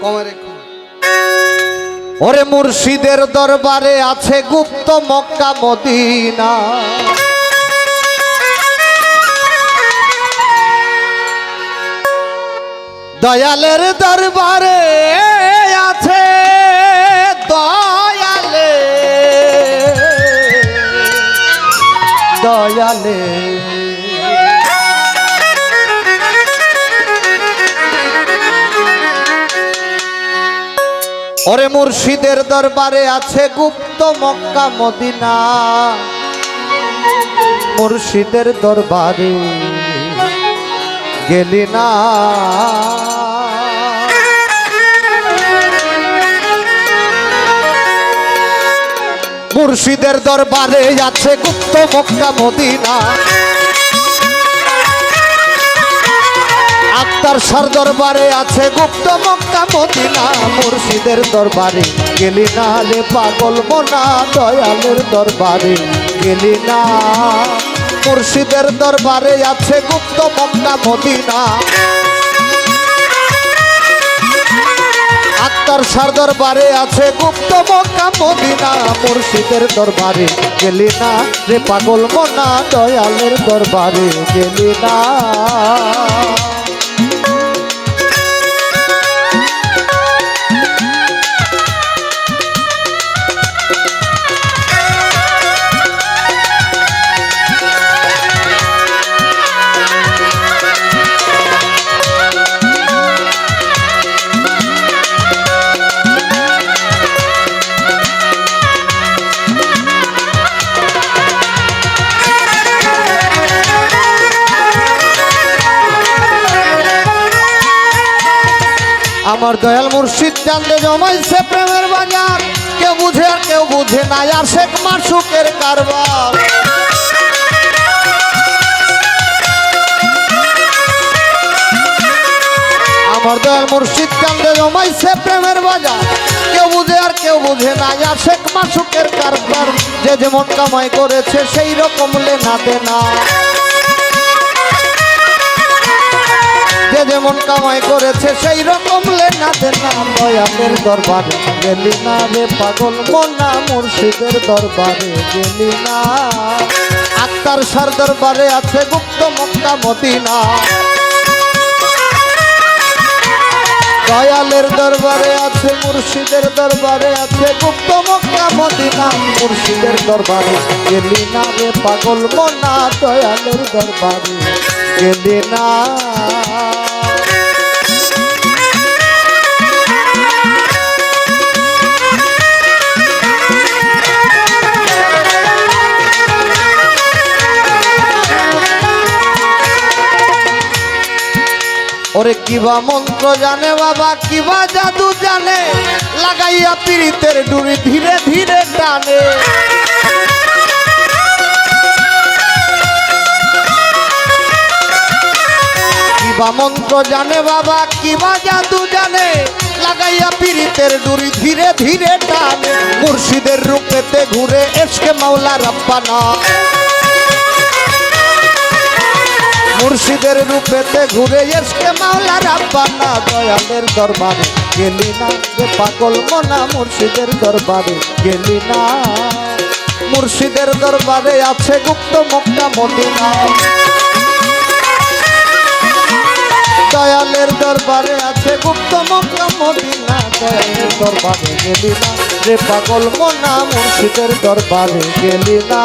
কমে রেখো। ওরে মুর্শিদের দরবারে আছে গুপ্ত মক্কা মদিনা, দয়ালের দরবারে আছে দয়ালে দয়ালে। ওরে মুর্শিদের দরবারে আছে গুপ্ত মক্কা মদিনা, মুর্শিদের দরবারে গেলি না। মুর্শিদের দরবারে আছে গুপ্ত মক্কা মদিনা, আত্মার সার দরবারে আছে গুপ্ত মক্কা মদিনা, মুর্শিদের দরবারে গেলি না রে পাগল মনা, দয়ালের দরবারে গেলি না। মুর্শিদের দরবারে আছে গুপ্ত মক্কা মদিনা, আত্মার সার দরবারে আছে গুপ্ত মক্কা মদিনা, মুর্শিদের দরবারে গেলি না রে পাগল মনা, দয়ালের দরবারে গেলি না। আমার দয়াল মুর্শিদ চান্দে জমাইছে প্রেমের বাজার, কেউ বুঝে আর কেউ বুঝে না আশেক মাসুকের কারবার। আমার দয়াল মুর্শিদ চান্দে জমাইছে প্রেমের বাজার, কেউ বুঝে আর কেউ বুঝে না আশেক মাসুকের কারবার। যে যেমন কামাই করেছে সেই রকম লেনা দেনা, যে যেমন কামাই করেছে সেই রকম লেনা দেনা, দয়ালের দরবারে গেলি না রে পাগল মনা, মুর্শিদের দরবারে গেলি না। আত্মার সার দরবারে আছে গুপ্ত মক্কা মদিনা, দয়ালের দরবারে আছে মুর্শিদের দরবারে আছে গুপ্ত মক্কা মদিনা, মুর্শিদের দরবারে গেলি না রে পাগল মনা, দয়ালের দরবারে গেলি না। ওরে কিবা মন্ত্র জানে বাবা, কিবা জাদু জানে, লাগাইয়া পীড়িতের ডুরি ধীরে ধীরে টানে। কিবা মন্ত্র জানে বাবা, কিবা জাদু জানে, লাগাইয়া পীড়িতের ডুরি ধীরে ধীরে টানে। মুর্শিদের রূপেতে ঘুরে এসকে মাওলা রাব্বানা, মুর্শিদের রূপেতে ঘুরে এসকে মাওলা রাব্বানা, দয়ালের দরবারে গেলি না রে পাগল মনা, মুর্শিদের দরবারে গেলি না। মুর্শিদের দরবারে আছে গুপ্ত মক্কা মদিনা, দয়ালের দরবারে আছে গুপ্ত মক্কা মদিনা, দয়ালের দরবারে গেলি না রে পাগল মনা, মুর্শিদের দরবারে গেলি না।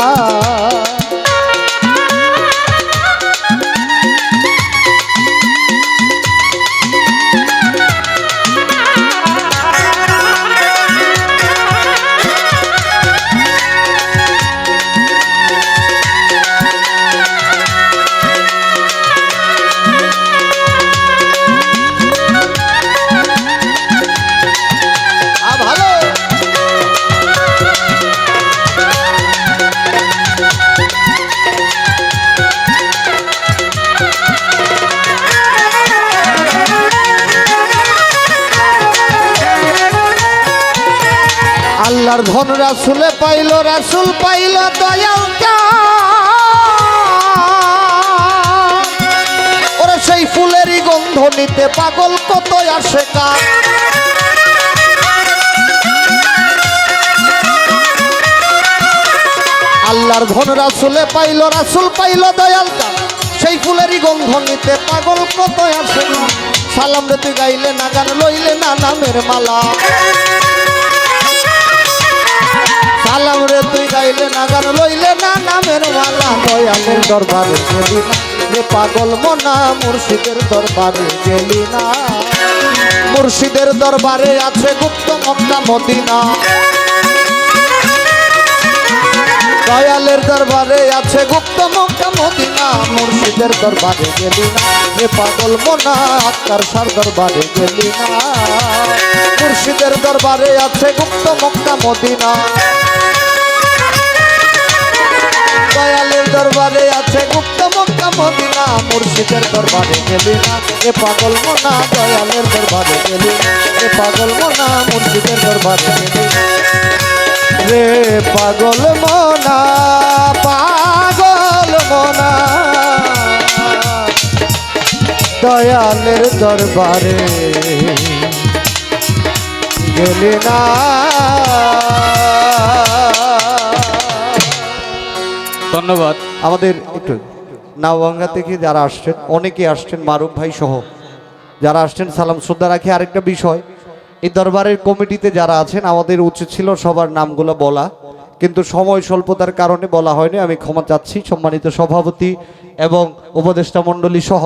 আল্লাহর ধন রাসূলে পাইল, রাসূল পাইল দয়াল ওরা সেই ফুলেরই গন্ধ নিতে পাগল কত আশেকা। আল্লাহর ঘন রাসুলে পাইল, রাসুল পাইল দয়াল চাঁদ, সেই ফুলেরই গন্ধ নিতে পাগল কত আসে না। সালাম রে তুই গাইলে না, গান লইলে না নামের মালা। সালাম রে তুই গাইলে না, গান লইলে না নামের মালা। দয়ালের দরবারে গেলি না রে পাগল মনা, মুর্শিদের দরবারে গেলি না। মুর্শিদের দরবারে আছে গুপ্ত মক্কা মদিনা। দয়ালের দরবারে আছে গুপ্ত মক্কা মদিনা। মুর্শিদের দরবারে গেলি না রে পাগল মনা, আক্তার শাহর দরবারে গেলি না। মুর্শিদের দরবারে আছে গুপ্ত মক্কা মদিনা। দয়ালের দরবারে আছে গুপ্ত মক্কা মদিনা। মুর্শিদের দরবারে গেলি না রে পাগল মনা, দয়ালের দরবারে গেলি না রে পাগল মনা। মুর্শিদের দরবারে গেলি না রে পাগল মনা, পাগল মনা। দয়ালের দরবারে গেলি না। ধন্যবাদ। আমাদের একটু নাওভাঙ্গা থেকে যারা আসছেন, অনেকে আসছেন, মারুফ ভাই সহ যারা আসছেন, সালাম শ্রদ্ধা রাখি। আরেকটা বিষয়, এই দরবারের কমিটিতে যারা আছেন, আমাদের উচিত ছিল সবার নামগুলো বলা, কিন্তু সময় স্বল্পতার কারণে বলা হয়নি। আমি ক্ষমা চাচ্ছি। সম্মানিত সভাপতি এবং উপদেষ্টা মণ্ডলী সহ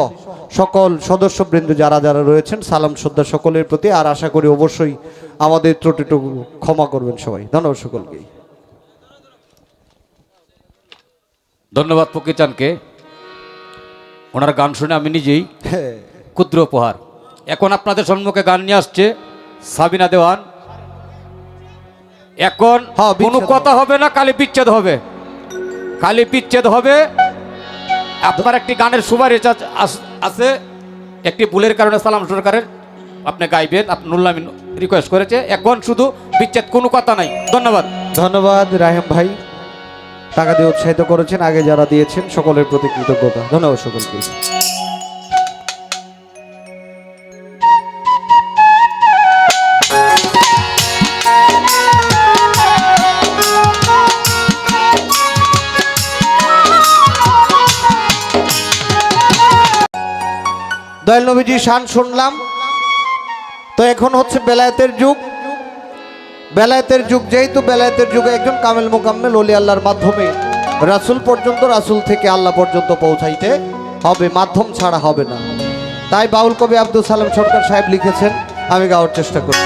সকল সদস্যবৃন্দ যারা যারা রয়েছেন, সালাম শ্রদ্ধা সকলের প্রতি। আর আশা করি অবশ্যই আমাদের ত্রুটিটুকু ক্ষমা করবেন সবাই। ধন্যবাদ সকলকে। ধন্যবাদ ফকিরচানকে। ওনার গান শুনে আমি নিজেই ক্ষুদ্র উপহার। এখন আপনাদের সম্মুখে গান নিয়ে আসছে সাবিনা দেওয়ান। এখন কোনো কথা হবে না, খালি বিচ্ছেদ হবে, খালি বিচ্ছেদ হবে। আপনার একটি গানের সুপারিশ আছে, একটি ভুলের কারণে সালাম সরকারের আপনি গাইবেন, নুরুল আমিন রিকোয়েস্ট করেছে। এখন শুধু বিচ্ছেদ, কোনো কথা নাই। ধন্যবাদ। ধন্যবাদ রাহিম ভাই, টাকা দিয়ে উৎসাহিত করেছেন। আগে যারা দিয়েছেন সকলের প্রতি কৃতজ্ঞতা। ধন্যবাদ সকলকে। দয়াল নবীজি শান শুনলাম, তো এখন হচ্ছে বেলায়েতের যুগ। বেলায়েতের যুগ যেহেতু, বেলায়েতের যুগে একজন কামেল মোকাম্মেল ওলি আল্লাহর মাধ্যমে রাসূল পর্যন্ত, রাসূল থেকে আল্লাহ পর্যন্ত পৌঁছাইতে হবে, মাধ্যম ছাড়া হবে না। তাই বাউল কবি আব্দুল সালাম সরকার সাহেব লিখেছেন, আমি গাওয়ার চেষ্টা করি।